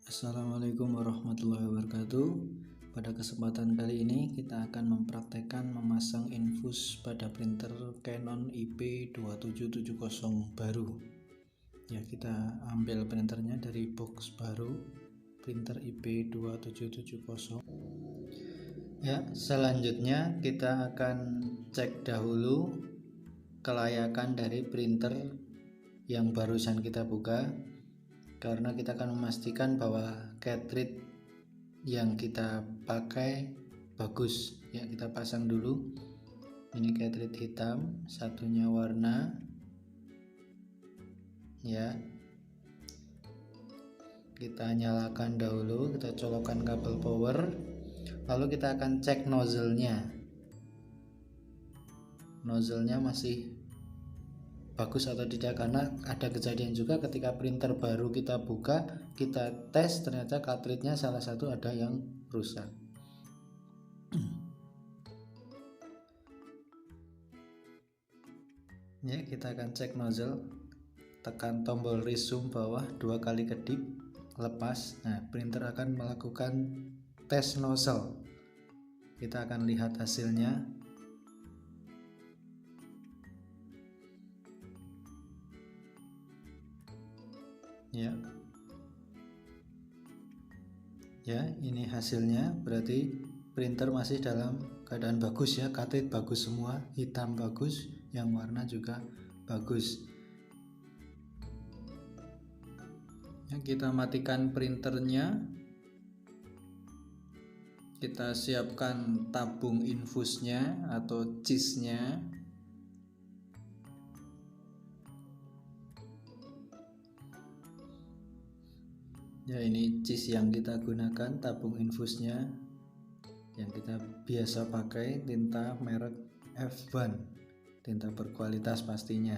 Assalamualaikum warahmatullahi wabarakatuh. Pada kesempatan kali ini kita akan mempraktekkan memasang infus pada printer Canon IP2770 baru. Ya, kita ambil printernya dari box baru printer IP2770. Ya, selanjutnya kita akan cek dahulu kelayakan dari printer yang barusan kita buka, karena kita akan memastikan bahwa cartridge yang kita pakai bagus. Ya, kita pasang dulu. Ini cartridge hitam, satunya warna. Ya, kita nyalakan dahulu, kita colokkan kabel power, lalu kita akan cek nozzle-nya. Nozzle-nya masih bagus atau tidak, karena ada kejadian juga ketika printer baru kita buka, kita tes, ternyata cartridge-nya salah satu ada yang rusak. Ya, kita akan cek nozzle, tekan tombol resume bawah 2 kali kedip, lepas. Nah, printer akan melakukan tes nozzle. Kita akan lihat hasilnya. Ya, ini hasilnya. Berarti printer masih dalam keadaan bagus ya, cartridge bagus semua, hitam bagus, yang warna juga bagus. Ya, kita matikan printernya. Kita siapkan tabung infusnya atau cheese-nya. Ya, ini cheese yang kita gunakan, tabung infusnya yang kita biasa pakai, tinta merek F1, tinta berkualitas pastinya.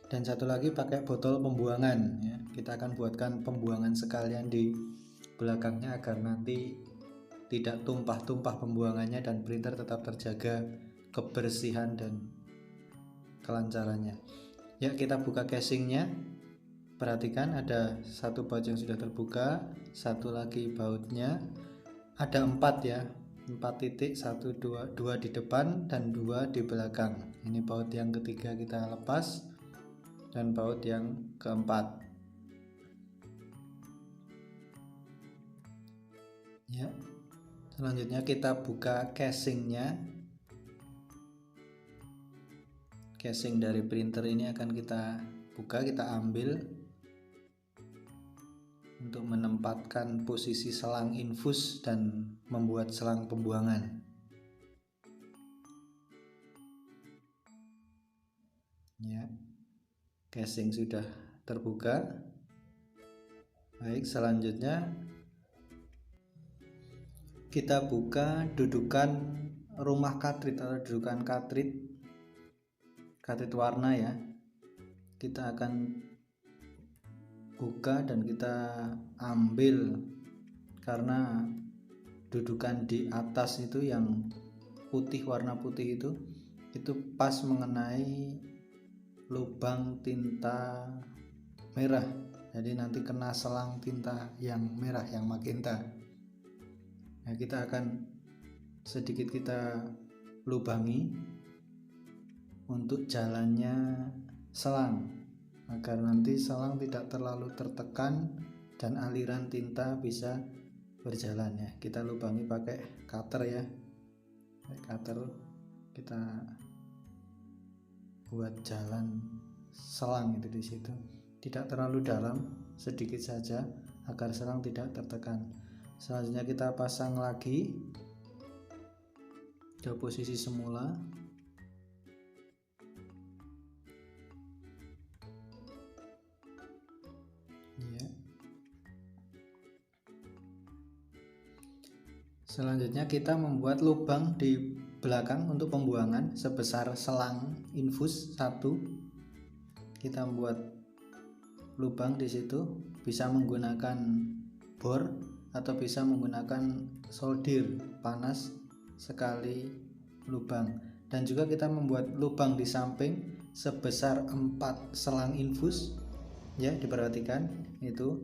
Dan satu lagi pakai botol pembuangan ya. Kita akan buatkan pembuangan sekalian di belakangnya agar nanti tidak tumpah-tumpah pembuangannya dan printer tetap terjaga kebersihan dan kelancarannya. Ya, kita buka casingnya. Perhatikan ada satu baut yang sudah terbuka, satu lagi bautnya ada 4 ya, 4 titik, 1, 2 di depan dan 2 di belakang. Ini baut yang ketiga kita lepas dan baut yang keempat. Ya, selanjutnya kita buka casingnya. Casing dari printer ini akan kita buka, kita ambil untuk menempatkan posisi selang infus dan membuat selang pembuangan. Ya, casing sudah terbuka. Baik, selanjutnya kita buka dudukan rumah cartridge atau dudukan cartridge warna ya. Kita akan buka dan kita ambil, karena dudukan di atas itu yang putih, warna putih itu pas mengenai lubang tinta merah, jadi nanti kena selang tinta yang merah, yang magenta. Nah, kita akan sedikit kita lubangi untuk jalannya selang, agar nanti selang tidak terlalu tertekan dan aliran tinta bisa berjalan ya. Kita lubangi pakai cutter ya. Pakai cutter kita buat jalan selang itu di situ. Tidak terlalu dalam, sedikit saja agar selang tidak tertekan. Selanjutnya kita pasang lagi ke posisi semula. Selanjutnya kita membuat lubang di belakang untuk pembuangan sebesar selang infus 1. Kita membuat lubang di situ, bisa menggunakan bor atau bisa menggunakan solder panas sekali lubang. Dan juga kita membuat lubang di samping sebesar 4 selang infus. Ya, diperhatikan itu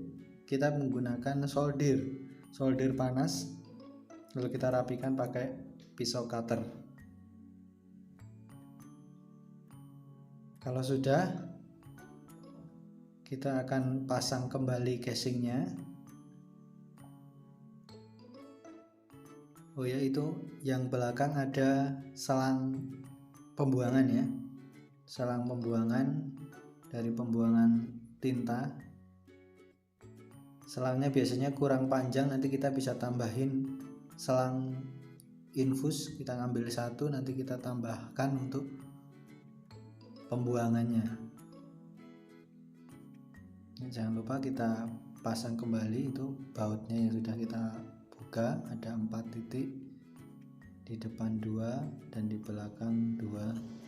kita menggunakan solder panas, lalu kita rapikan pakai pisau cutter. Kalau sudah, kita akan pasang kembali casingnya. Oh ya, itu yang belakang ada selang pembuangan ya, selang pembuangan dari pembuangan tinta. Selangnya biasanya kurang panjang, nanti kita bisa tambahin selang infus, kita ngambil satu, nanti kita tambahkan untuk pembuangannya. Jangan lupa kita pasang kembali itu bautnya yang sudah kita buka, ada 4 titik, di depan 2 dan di belakang 2.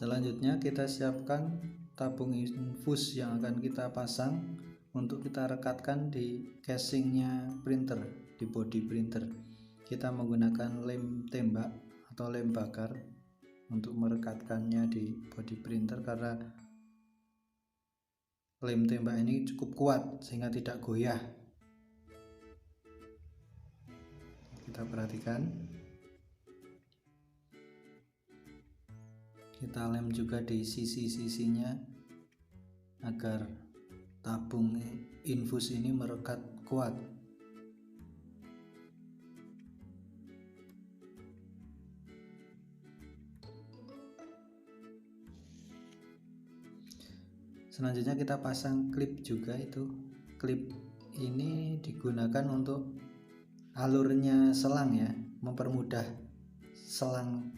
Selanjutnya kita siapkan tabung infus yang akan kita pasang untuk kita rekatkan di casingnya printer, di body printer. Kita menggunakan lem tembak atau lem bakar untuk merekatkannya di body printer, karena lem tembak ini cukup kuat sehingga tidak goyah. Kita perhatikan, kita lem juga di sisi-sisinya agar tabung infus ini merekat kuat. Selanjutnya kita pasang klip juga. Itu klip ini digunakan untuk alurnya selang ya, mempermudah selang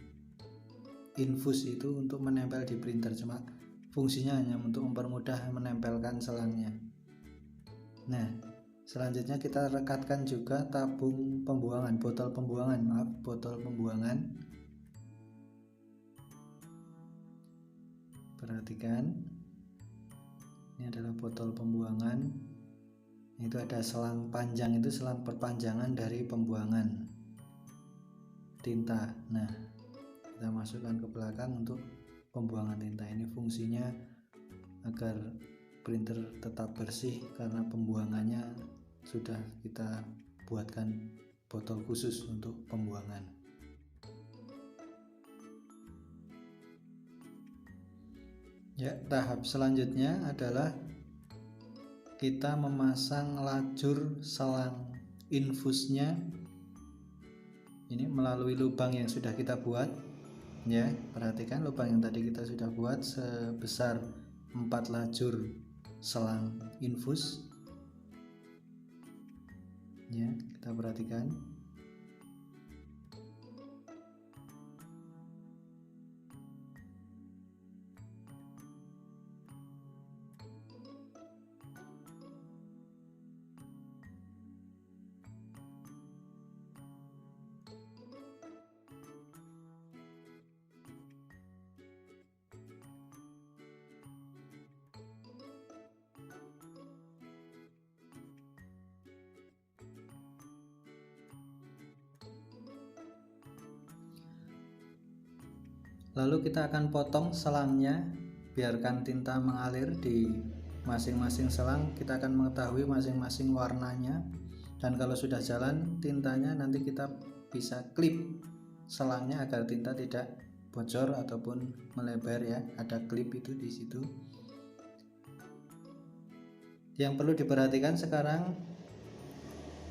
infus itu untuk menempel di printer, cuma fungsinya hanya untuk mempermudah menempelkan selangnya. Nah, selanjutnya kita rekatkan juga tabung pembuangan, botol pembuangan. Perhatikan, ini adalah botol pembuangan. Itu ada selang panjang, itu selang perpanjangan dari pembuangan tinta. Nah, kita masukkan ke belakang untuk pembuangan tinta. Ini fungsinya agar printer tetap bersih, karena pembuangannya sudah kita buatkan botol khusus untuk pembuangan. Ya, tahap selanjutnya adalah kita memasang lajur selang infusnya ini melalui lubang yang sudah kita buat. Ya, perhatikan lubang yang tadi kita sudah buat sebesar 4 lajur selang infus. Ya, kita perhatikan. Lalu kita akan potong selangnya, biarkan tinta mengalir di masing-masing selang. Kita akan mengetahui masing-masing warnanya, dan kalau sudah jalan tintanya nanti kita bisa klip selangnya agar tinta tidak bocor ataupun melebar ya. Ada klip itu di situ. Yang perlu diperhatikan sekarang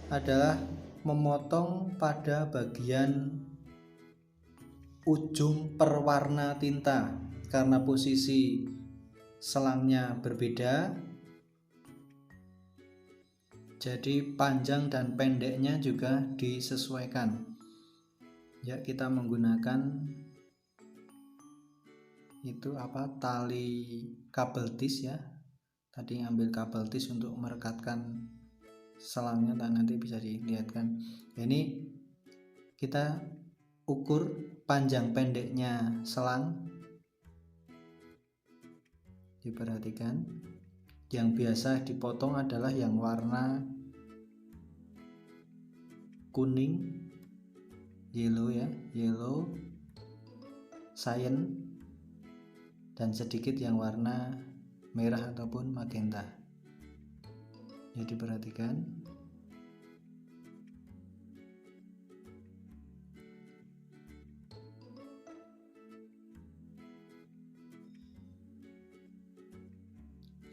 adalah memotong pada bagian ujung perwarna tinta, karena posisi selangnya berbeda, jadi panjang dan pendeknya juga disesuaikan. Ya, kita menggunakan itu tali kabel tis ya. Tadi ambil kabel tis untuk merekatkan selangnya, dan nanti bisa dilihatkan. Ini kita ukur panjang pendeknya selang. Diperhatikan, yang biasa dipotong adalah yang warna kuning, yellow ya, yellow, cyan, dan sedikit yang warna merah ataupun magenta. Jadi perhatikan.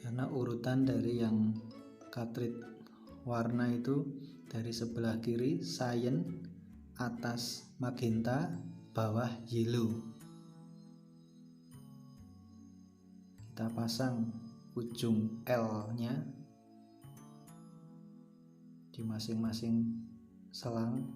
Karena urutan dari yang cartridge warna itu dari sebelah kiri cyan, atas magenta, bawah yellow. Kita pasang ujung L-nya di masing-masing selang.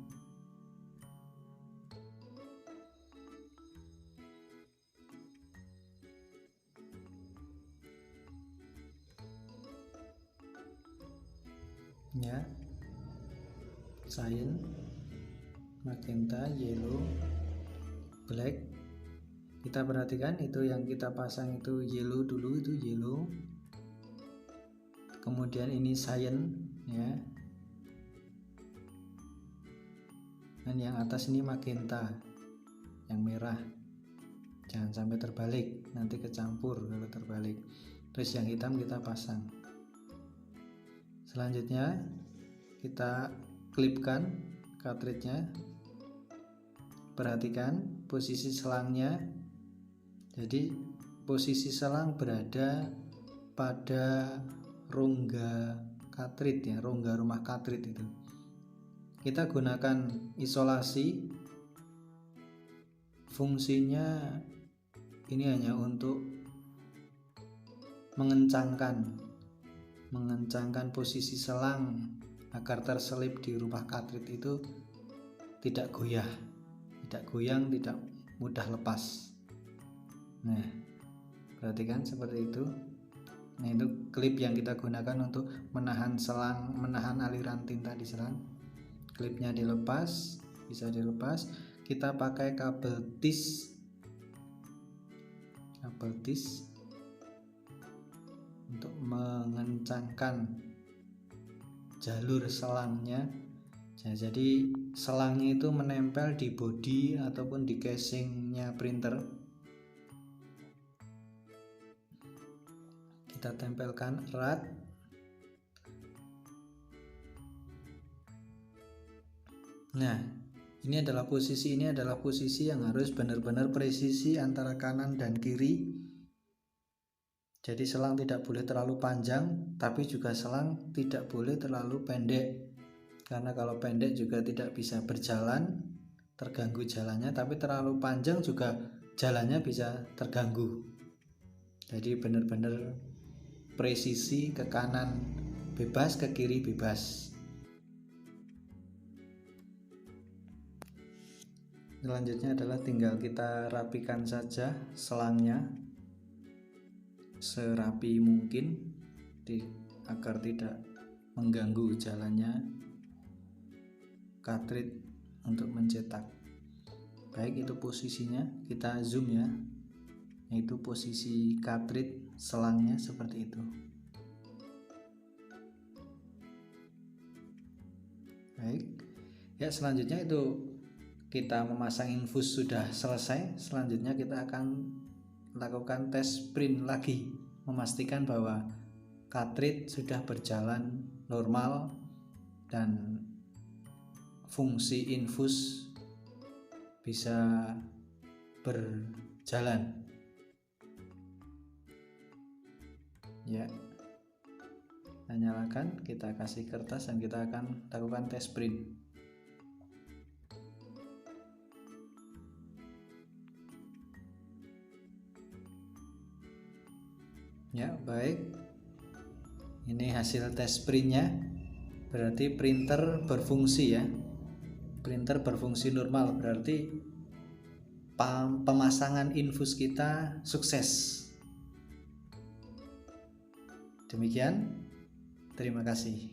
Ya, cyan, magenta, yellow, black. Kita perhatikan itu yang kita pasang itu yellow dulu, itu yellow. Kemudian ini cyan ya. Dan yang atas ini magenta, yang merah. Jangan sampai terbalik, nanti kecampur kalau terbalik. Terus yang hitam kita pasang. Selanjutnya kita klipkan cartridge-nya. Perhatikan posisi selangnya. Jadi posisi selang berada pada rongga cartridge ya, rongga rumah cartridge itu. Kita gunakan isolasi. Fungsinya ini hanya untuk mengencangkan posisi selang agar terselip di rumah cartridge itu tidak goyah, tidak goyang, tidak mudah lepas. Nah, perhatikan seperti itu. Nah, itu klip yang kita gunakan untuk menahan selang, menahan aliran tinta di selang. Klipnya dilepas, bisa dilepas. Kita pakai kabel tis untuk mengencangkan jalur selangnya. Jadi selangnya itu menempel di bodi ataupun di casingnya printer. Kita tempelkan erat. Nah, ini adalah posisi yang harus benar-benar presisi antara kanan dan kiri. Jadi selang tidak boleh terlalu panjang, tapi juga selang tidak boleh terlalu pendek. Karena kalau pendek juga tidak bisa berjalan, terganggu jalannya, tapi terlalu panjang juga jalannya bisa terganggu. Jadi benar-benar presisi, ke kanan bebas, ke kiri bebas. Selanjutnya adalah tinggal kita rapikan saja selangnya serapi mungkin agar tidak mengganggu jalannya cartridge untuk mencetak. Baik, itu posisinya, kita zoom ya, yaitu posisi cartridge selangnya seperti itu. Baik ya, selanjutnya itu kita memasang infus sudah selesai. Selanjutnya kita akan lakukan tes print lagi, memastikan bahwa cartridge sudah berjalan normal dan fungsi infus bisa berjalan ya. Kita nyalakan, kita kasih kertas dan kita akan lakukan tes print. Ya, baik. Ini hasil tes printnya. Berarti printer berfungsi ya. Printer berfungsi normal, berarti pemasangan infus kita sukses. Demikian, terima kasih.